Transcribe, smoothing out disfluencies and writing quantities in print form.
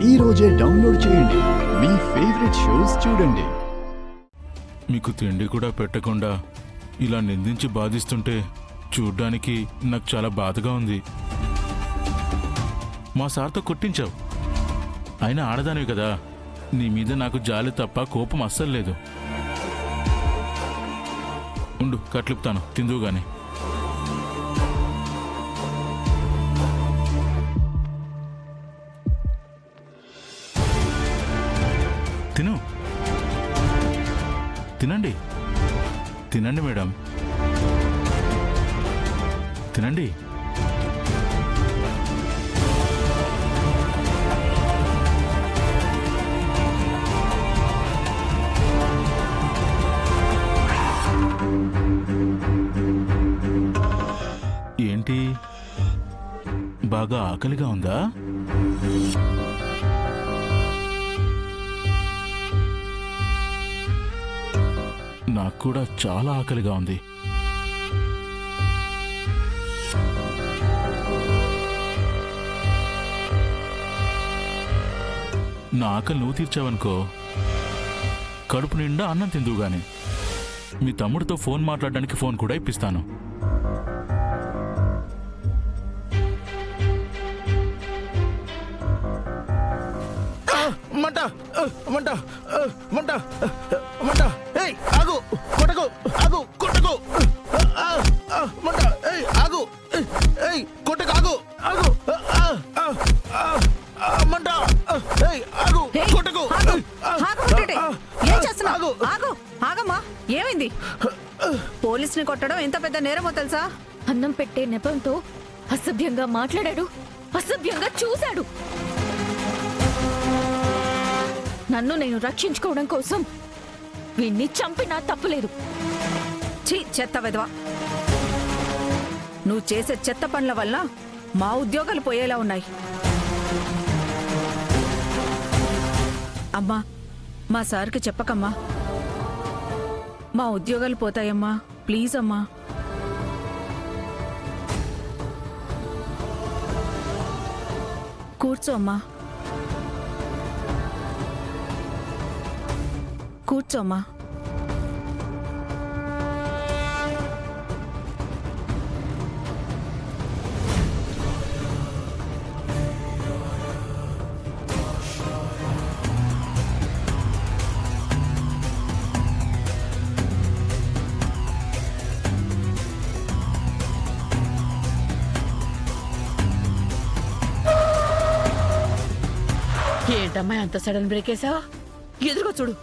ఈ రోజే డౌన్లోడ్ చేయండి. మీ ఫేవరెట్ షోస్ చూడండి. మీకు తిండి కూడా పెట్టకుండా ఇలా నిందించి బాధిస్తుంటే చూడ్డానికి నాకు చాలా బాధగా ఉంది. మా సార్తో కొట్టించావు, అయినా ఆడదానివి కదా, నీ మీద నాకు జాలి తప్ప కోపం అస్సలు లేదు. ఉండు, కట్లుపుతాను, తిందువుగాని. తిను, తినండి, తినండి మేడం, తినండి. ఏంటి, బాగా ఆకలిగా ఉందా? నాకు కూడా చాలా ఆకలిగా ఉంది. నా ఆకలి నువ్వు తీర్చావనుకో, కడుపు నిండా అన్నం తిందువుగాని. మీ తమ్ముడితో ఫోన్ మాట్లాడడానికి ఫోన్ కూడా ఇప్పిస్తాను. మంట మంట మంట మంట, ఏయ్ ఆగు, కొట్టకు, ఆగు, కొట్టకు, మంట, ఏయ్ ఆగు, ఏయ్ కొట్టకు, ఆగు, ఆగు, మంట, ఏయ్ ఆగు, కొట్టకు. ఏం చేస్తున్నావు? ఆగు, ఆగమ్మా, ఏమైంది? పోలీసుని కొట్టడం ఎంత పెద్ద నేరమో తెలుసా? అన్నం పెట్టే నెపంతో అసభ్యంగా మాట్లాడాడు, అసభ్యంగా చూశాడు. నన్ను నేను రక్షించుకోవడం కోసం వీణ్ణి చంపినా తప్పులేదు. ఛీ, చెత్త వెధవా! నువ్వు చేసే చెత్త పనుల వల్ల మా ఉద్యోగాలు పోయేలా ఉన్నాయి. అమ్మా, మా సార్కి చెప్పకమ్మా, మా ఉద్యోగాలు పోతాయమ్మా, ప్లీజ్ అమ్మా. కూర్చో అమ్మా, కూర్చోమ్మా. ఏంటమ్మా అంత సడన్ బ్రేక్ వేసావా? ఎదురుగా చూడు,